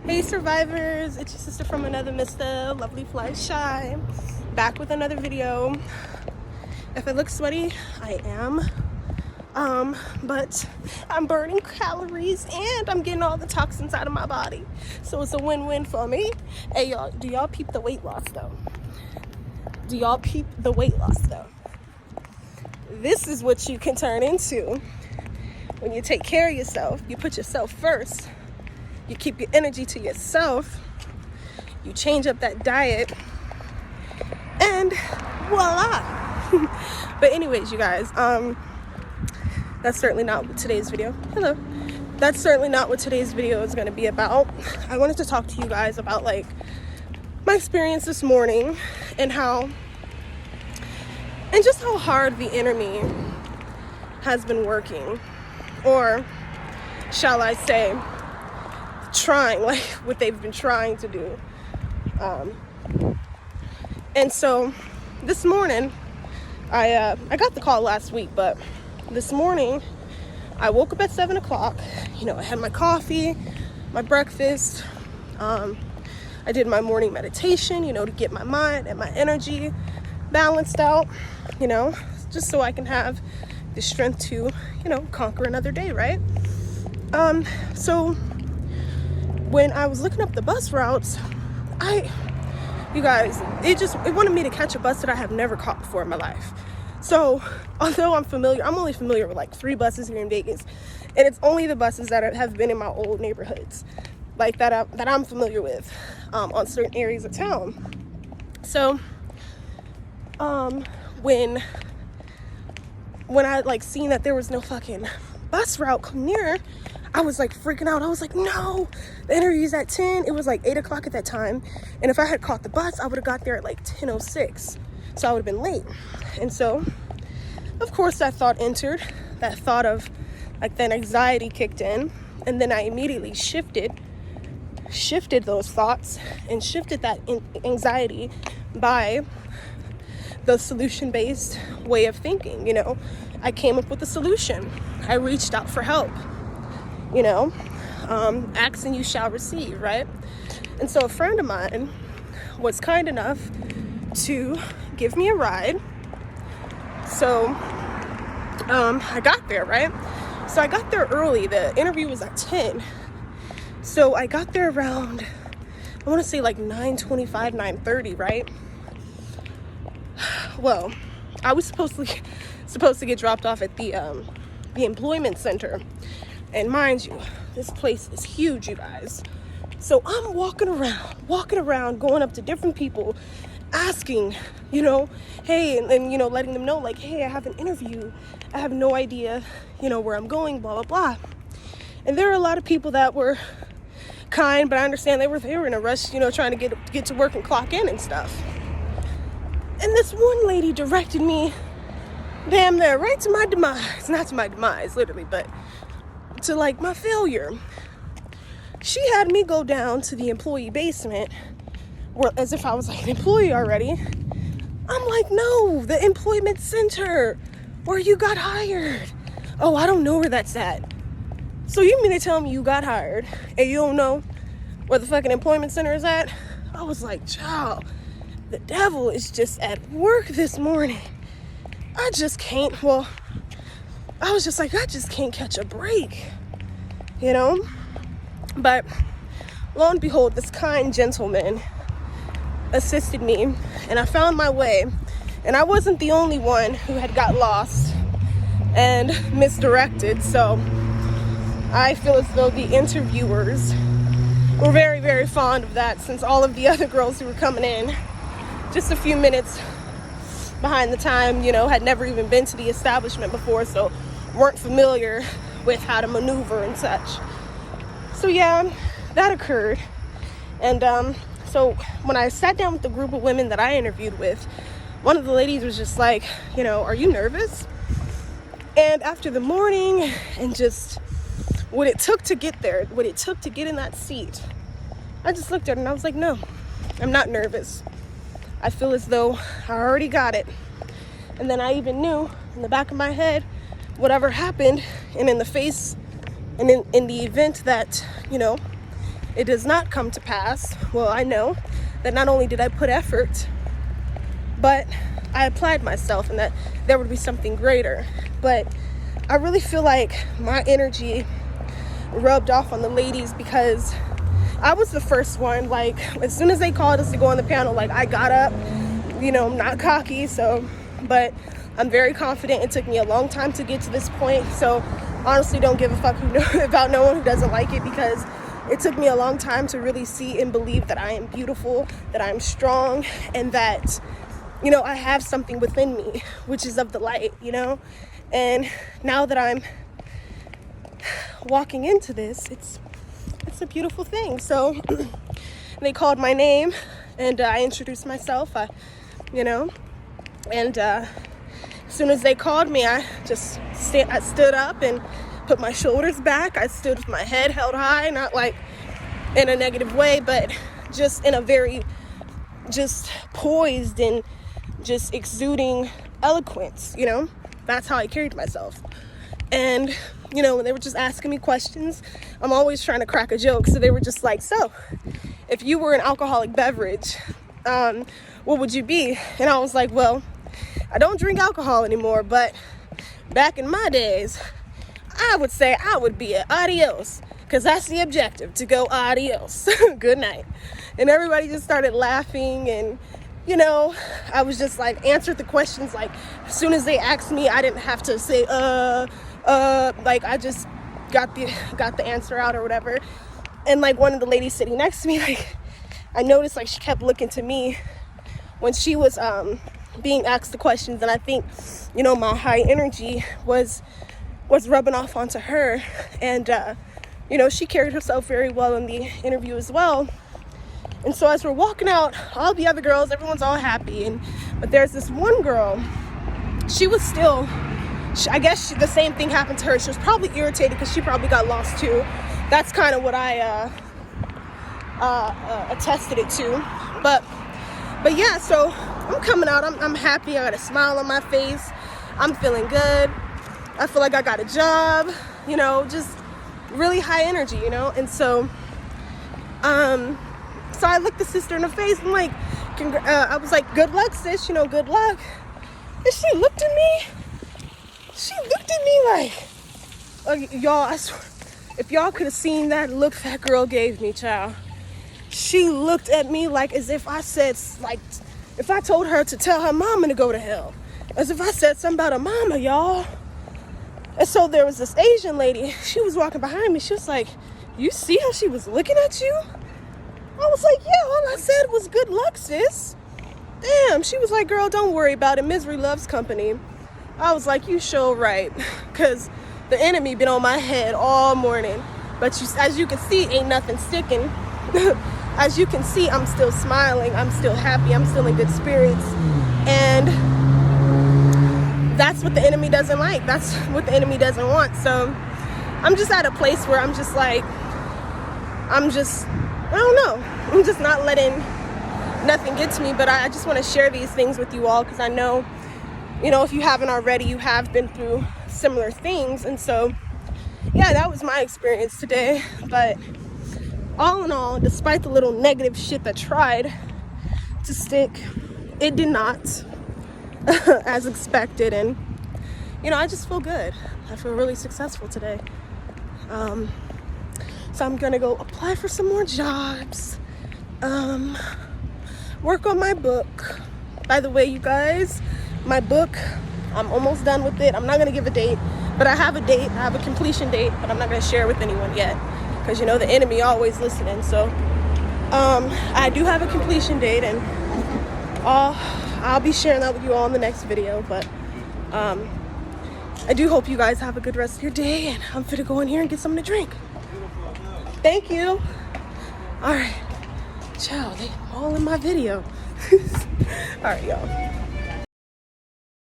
Hey survivors, it's your sister from another mister, Lovely Fly Shy, back with another video. If it looks sweaty, I am. But I'm burning calories and I'm getting all the toxins out of my body. So it's a win-win for me. Hey y'all, do y'all peep the weight loss though? Do y'all peep the weight loss though? This is what you can turn into when you take care of yourself. You put yourself first. You keep your energy to yourself. You change up that diet. And voila. But anyways, you guys, that's certainly not what today's video. Hello. That's certainly not what today's video is going to be about. I wanted to talk to you guys about like my experience this morning and just how hard the enemy has been working, or shall I say, trying, like what they've been trying to do. And so this morning, I got the call last week, but this morning I woke up at 7 o'clock. You know, I had my coffee, my breakfast. I did my morning meditation, you know, to get my mind and my energy balanced out, you know, just so I can have the strength to, you know, conquer another day, right? So when I was looking up the bus routes, you guys, it wanted me to catch a bus that I have never caught before in my life. So although I'm only familiar with like 3 buses here in Vegas, and it's only the buses that have been in my old neighborhoods, like that I'm familiar with, on certain areas of town. So when I like seen that there was no fucking bus route come near, I was like freaking out. I was like, no, the interview's at 10. It was like 8 o'clock at that time. And if I had caught the bus, I would have got there at like 10:06. So I would have been late. And so, of course, that thought entered. That thought of like then anxiety kicked in. And then I immediately shifted those thoughts and shifted that anxiety by the solution-based way of thinking. You know, I came up with a solution. I reached out for help. You know, ask and you shall receive, right? And so a friend of mine was kind enough to give me a ride. So I got there, right? So I got there early. The interview was at 10. So I got there around, I want to say like 9:25, 9:30, right? Well, I was supposed to get dropped off at the employment center. And mind you, this place is huge, you guys. So I'm walking around, going up to different people, asking, you know, hey, and you know, letting them know, like, hey, I have an interview. I have no idea, you know, where I'm going, blah, blah, blah. And there are a lot of people that were kind, but I understand they were in a rush, you know, trying to get to work and clock in and stuff. And this one lady directed me damn near right to my demise. Not to my demise, literally, but to like my failure. She had me go down to the employee basement, or as if I was like an employee already. I'm like, no, the employment center where you got hired. Oh, I don't know where that's at. So you mean to tell me you got hired and you don't know where the fucking employment center is at? I was like, child, the devil is just at work this morning. I just can't catch a break, you know? But lo and behold, this kind gentleman assisted me and I found my way. And I wasn't the only one who had got lost and misdirected. So I feel as though the interviewers were very, very fond of that, since all of the other girls who were coming in just a few minutes behind the time, you know, had never even been to the establishment before, so weren't familiar with how to maneuver and such. So yeah, that occurred. And so when I sat down with the group of women that I interviewed with, one of the ladies was just like, you know, are you nervous? And after the morning and just what it took to get there, what it took to get in that seat, I just looked at her and I was like, no, I'm not nervous. I feel as though I already got it. And then I even knew in the back of my head, whatever happened, and in the face, and in the event that, you know, it does not come to pass, well, I know that not only did I put effort, but I applied myself, and that there would be something greater. But I really feel like my energy rubbed off on the ladies, because I was the first one. Like, as soon as they called us to go on the panel, like, I got up. You know, I'm not cocky, but I'm very confident. It took me a long time to get to this point, so honestly don't give a fuck about no one who doesn't like it, because it took me a long time to really see and believe that I am beautiful, that I'm strong, and that, you know, I have something within me, which is of the light, you know. And now that I'm walking into this, it's a beautiful thing. So they called my name, and I introduced myself, and as soon as they called me, I stood up and put my shoulders back. I stood with my head held high, not like in a negative way, but just in a very just poised and just exuding eloquence, you know. That's how I carried myself. And, you know, when they were just asking me questions, I'm always trying to crack a joke. So they were just like, so if you were an alcoholic beverage, what would you be? And I was like, well, I don't drink alcohol anymore, but back in my days, I would say I would be an adios, because that's the objective, to go adios. Good night. And everybody just started laughing, and, you know, I was just like, answered the questions. Like, as soon as they asked me, I didn't have to say, like, I just got the answer out or whatever. And like, one of the ladies sitting next to me, like, I noticed, like, she kept looking to me when she was being asked the questions. And I think, you know, my high energy was rubbing off onto her. And you know, she carried herself very well in the interview as well. And so as we're walking out, all the other girls, everyone's all happy, but there's this one girl. She was still, I guess the same thing happened to her. She was probably irritated because she probably got lost too. That's kind of what I attested it to. But yeah, so I'm coming out. I'm happy. I got a smile on my face. I'm feeling good. I feel like I got a job. You know, just really high energy. You know, and so I looked the sister in the face. I'm like, I was like, good luck, sis. You know, good luck. And she looked at me. She looked at me like y'all, I swear, if y'all could have seen that look that girl gave me, child. She looked at me like as if I said, like, if I told her to tell her mama to go to hell. As if I said something about her mama, y'all. And so there was this Asian lady. She was walking behind me. She was like, you see how she was looking at you? I was like, yeah, all I said was good luck, sis. Damn. She was like, girl, don't worry about it. Misery loves company. I was like, you sure right. Because the enemy been on my head all morning. But as you can see, ain't nothing sticking. As you can see, I'm still smiling. I'm still happy. I'm still in good spirits. And that's what the enemy doesn't like. That's what the enemy doesn't want. So I'm just at a place where I'm just like, I don't know. I'm just not letting nothing get to me. But I just want to share these things with you all, because I know, you know, if you haven't already, you have been through similar things. And so, yeah, that was my experience today. But all in all, despite the little negative shit that tried to stick, it did not, as expected. And, you know, I just feel good. I feel really successful today. So I'm gonna go apply for some more jobs, work on my book. By the way, you guys, my book, I'm almost done with it. I'm not gonna give a date, but I have a date. I have a completion date, but I'm not gonna share it with anyone yet, because, you know, the enemy always listening. So I do have a completion date, and I'll be sharing that with you all in the next video. But I do hope you guys have a good rest of your day, and I'm finna go in here and get something to drink. Thank you. All right, ciao. They all in my video. All right, y'all.